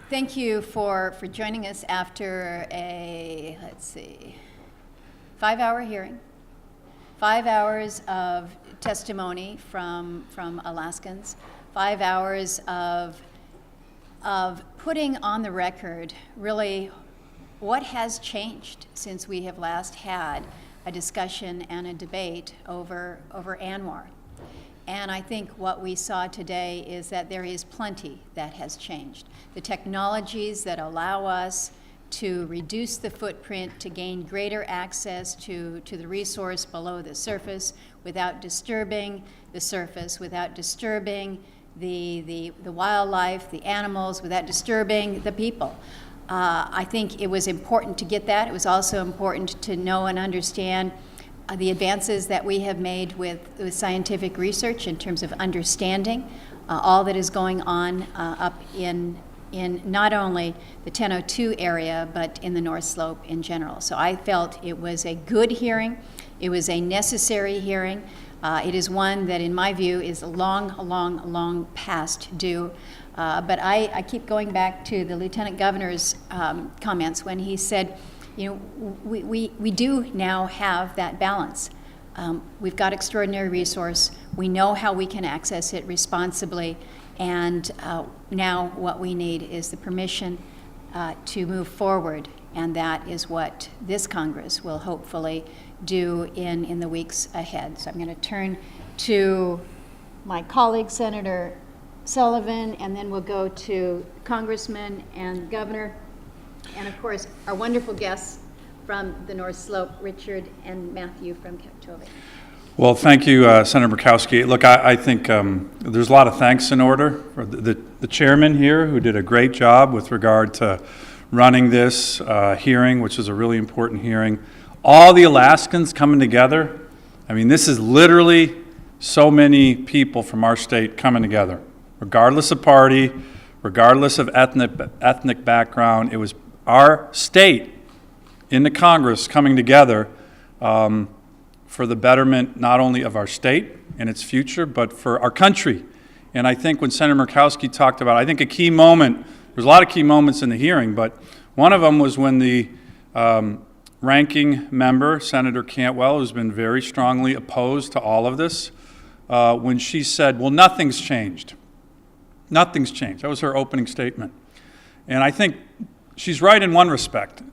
Thank you for joining us after a, 5-hour hearing. 5 hours of testimony from Alaskans. 5 hours of putting on the record really what has changed since we have last had a discussion and a debate over ANWR. And I think what we saw today is that there is plenty that has changed. The technologies that allow us to reduce the footprint, to gain greater access to the resource below the surface without disturbing the surface, without disturbing the wildlife, the animals, without disturbing the people. I think it was important to get that. It was also important to know and understand the advances that we have made with scientific research in terms of understanding all that is going on up in not only the 1002 area, but in the North Slope in general. So I felt it was a good hearing. It was a necessary hearing. It is one that, in my view, is long past due. But I keep going back to the Lieutenant Governor's comments when he said, you know, we do now have that balance. We've got extraordinary resource. We know how we can access it responsibly. And now what we need is the permission to move forward. And that is what this Congress will hopefully do in the weeks ahead. So I'm going to turn to my colleague, Senator Sullivan, and then we'll go to Congressman and Governor. And of course, our wonderful guests from the North Slope, Richard and Matthew from Kaptove. Well, thank you, Senator Murkowski. Look, I think there's a lot of thanks in order for the chairman here, who did a great job with regard to running this hearing, which is a really important hearing. All the Alaskans coming together. I mean, this is literally so many people from our state coming together, regardless of party, regardless of ethnic background. It was our state in the Congress coming together for the betterment not only of our state and its future, but for our country. And I think when Senator Murkowski talked about, I think a key moment, there's a lot of key moments in the hearing, but one of them was when the ranking member, Senator Cantwell, who's been very strongly opposed to all of this, when she said, well, nothing's changed. Nothing's changed. That was her opening statement. And I think she's right in one respect.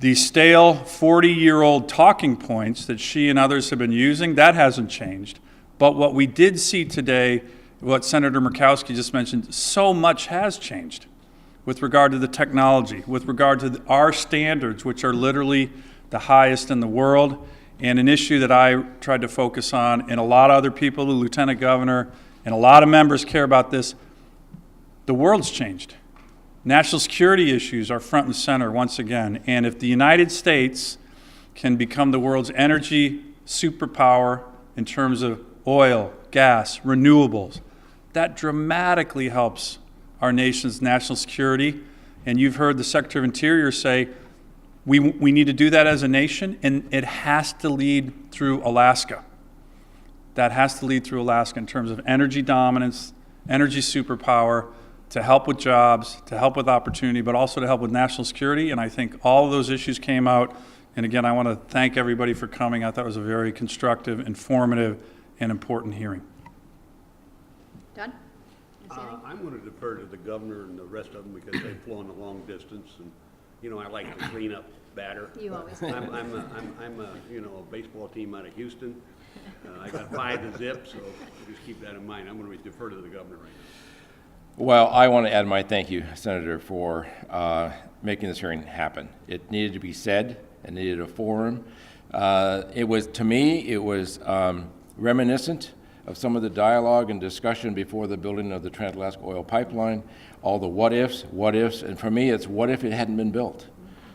The stale 40-year-old talking points that she and others have been using, that hasn't changed. But what we did see today, what Senator Murkowski just mentioned, so much has changed with regard to the technology, with regard to our standards, which are literally the highest in the world, and an issue that I tried to focus on, and a lot of other people, the Lieutenant Governor, and a lot of members care about this. The world's changed. National security issues are front and center once again, and if the United States can become the world's energy superpower in terms of oil, gas, renewables, that dramatically helps our nation's national security. And you've heard the Secretary of Interior say, we need to do that as a nation, and it has to lead through Alaska. That has to lead through Alaska in terms of energy dominance, energy superpower, to help with jobs, to help with opportunity, but also to help with national security. And I think all of those issues came out. And again, I want to thank everybody for coming. I thought it was a very constructive, informative, and important hearing. Don? I'm going to defer to the governor and the rest of them because they've flown a long distance, and you know I like to clean up batter. You always do. I'm a baseball team out of Houston. I got 5 to zip, so just keep that in mind. I'm going to defer to the governor right now. Well, I want to add my thank you, Senator, for making this hearing happen. It needed to be said. It needed a forum. It was reminiscent of some of the dialogue and discussion before the building of the Trans-Alaska Oil Pipeline, all the what ifs, and for me, it's what if it hadn't been built?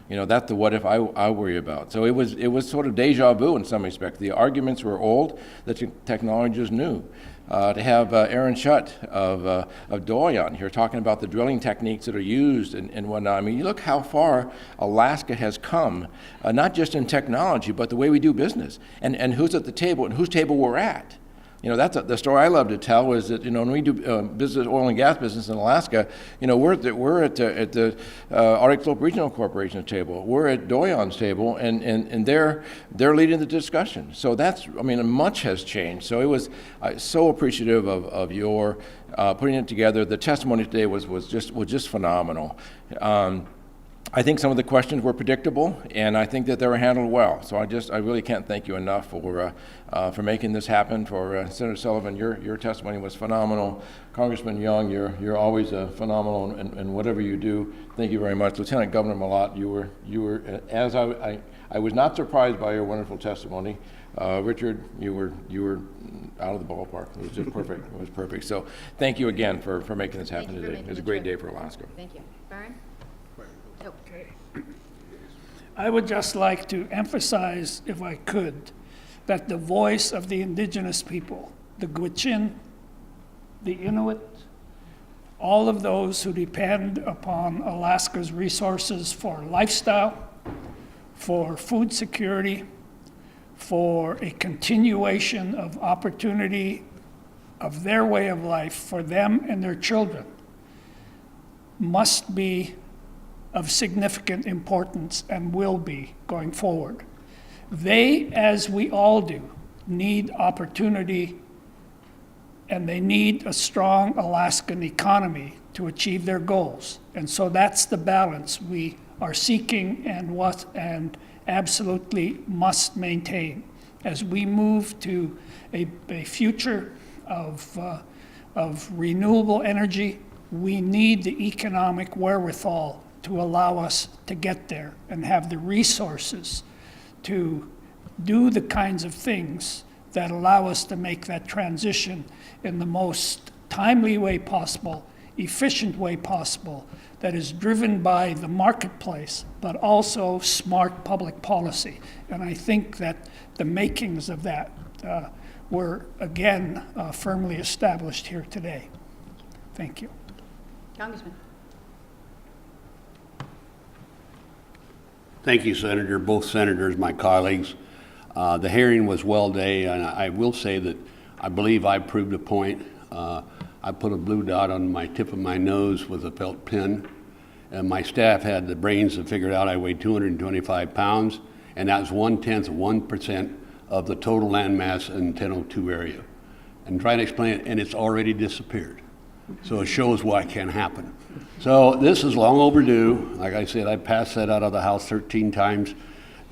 You know, that's the what if I worry about. So it was sort of deja vu in some respect. The arguments were old, the technology is new. To have Aaron Schutt of DOI on here talking about the drilling techniques that are used and whatnot. I mean, you look how far Alaska has come, not just in technology, but the way we do business, and who's at the table and whose table we're at. You know, that's the story I love to tell is that, you know, when we do business, oil and gas business in Alaska, you know, we're at the Arctic Slope Regional Corporation's table. We're at Doyon's table, and they're leading the discussion. So that's, I mean, much has changed. So it was so appreciative of your putting it together. The testimony today was just phenomenal. I think some of the questions were predictable, and I think that they were handled well. So I really can't thank you enough for making this happen. For Senator Sullivan, your testimony was phenomenal. Congressman Young, you're always phenomenal in whatever you do. Thank you very much. Lieutenant Governor Malat, you were as I was not surprised by your wonderful testimony. Richard, you were out of the ballpark. It was just perfect. It was perfect. So thank you again for making this happen today. It was a great day for Alaska. Thank you. Byron? Okay. I would just like to emphasize, if I could, that the voice of the indigenous people, the Gwich'in, the Inuit, all of those who depend upon Alaska's resources for lifestyle, for food security, for a continuation of opportunity of their way of life for them and their children, must be of significant importance and will be going forward. They, as we all do, need opportunity, and they need a strong Alaskan economy to achieve their goals. And so that's the balance we are seeking and absolutely must maintain. As we move to a future of renewable energy, we need the economic wherewithal to allow us to get there and have the resources to do the kinds of things that allow us to make that transition in the most timely way possible, efficient way possible, that is driven by the marketplace, but also smart public policy. And I think that the makings of that were, again, firmly established here today. Thank you. Congressman? Thank you, Senator, both senators, my colleagues. The hearing was well done, and I will say that I believe I proved a point. I put a blue dot on my tip of my nose with a felt pin, and my staff had the brains to figure out I weighed 225 pounds, and that was 1/10 of 1% of the total land mass in 1002 area. And trying to explain it, and it's already disappeared. So it shows what can happen. So this is long overdue. Like I said, I passed that out of the House 13 times,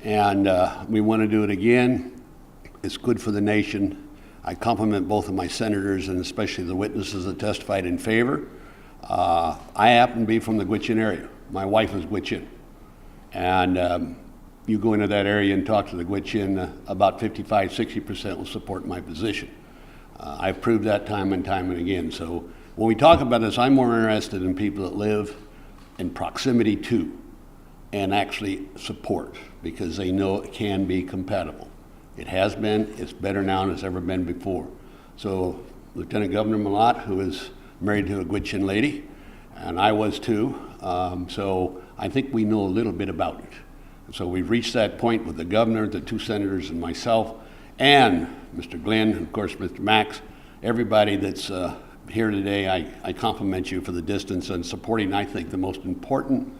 and we want to do it again. It's good for the nation. I compliment both of my senators and especially the witnesses that testified in favor. I happen to be from the Gwich'in area. My wife is Gwich'in. And you go into that area and talk to the Gwich'in, about 55-60% will support my position. I've proved that time and time and again. So when we talk about this, I'm more interested in people that live in proximity to and actually support, because they know it can be compatible. It has been, it's better now than it's ever been before. So Lieutenant Governor Malat, who is married to a Gwich'in lady, and I was too, so I think we know a little bit about it. So we've reached that point with the governor, the two senators, and myself, and Mr. Glenn, and of course Mr. Max, everybody that's here today. I compliment you for the distance and supporting, I think, the most important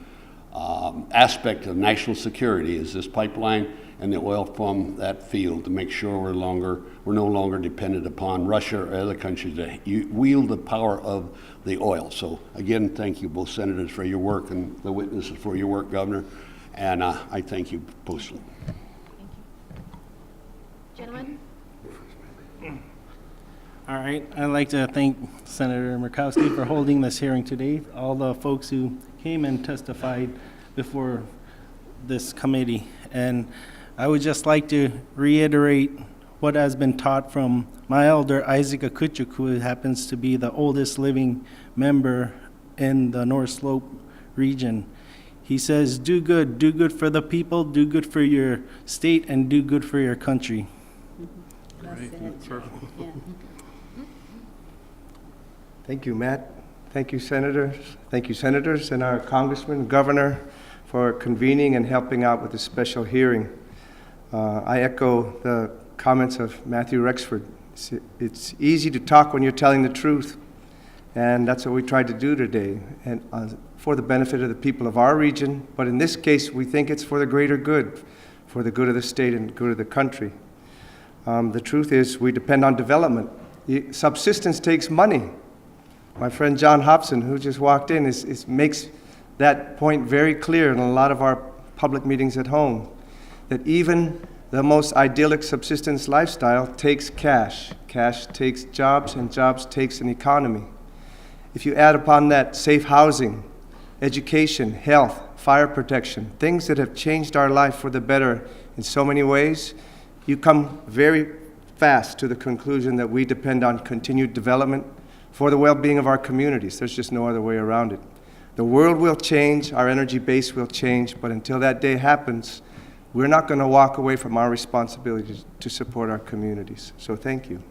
aspect of national security is this pipeline and the oil from that field, to make sure we're no longer dependent upon Russia or other countries that wield the power of the oil. So again, thank you both senators for your work and the witnesses for your work, Governor, and I thank you personally. Thank you. Gentlemen? All right, I'd like to thank Senator Murkowski for holding this hearing today, all the folks who came and testified before this committee. And I would just like to reiterate what has been taught from my elder, Isaac Akuchuk, who happens to be the oldest living member in the North Slope region. He says, do good for the people, do good for your state, and do good for your country. That's it. Yeah. Thank you, Matt. Thank you, senators. Thank you, senators, and our congressman, governor, for convening and helping out with this special hearing. I echo the comments of Matthew Rexford. It's easy to talk when you're telling the truth, and that's what we tried to do today, and for the benefit of the people of our region, but in this case, we think it's for the greater good, for the good of the state and good of the country. The truth is, we depend on development. Subsistence takes money. My friend John Hobson, who just walked in, makes that point very clear in a lot of our public meetings at home, that even the most idyllic subsistence lifestyle takes cash. Cash takes jobs, and jobs takes an economy. If you add upon that safe housing, education, health, fire protection, things that have changed our life for the better in so many ways, you come very fast to the conclusion that we depend on continued development for the well-being of our communities. There's just no other way around it. The world will change, our energy base will change, but until that day happens, we're not going to walk away from our responsibility to support our communities. So thank you.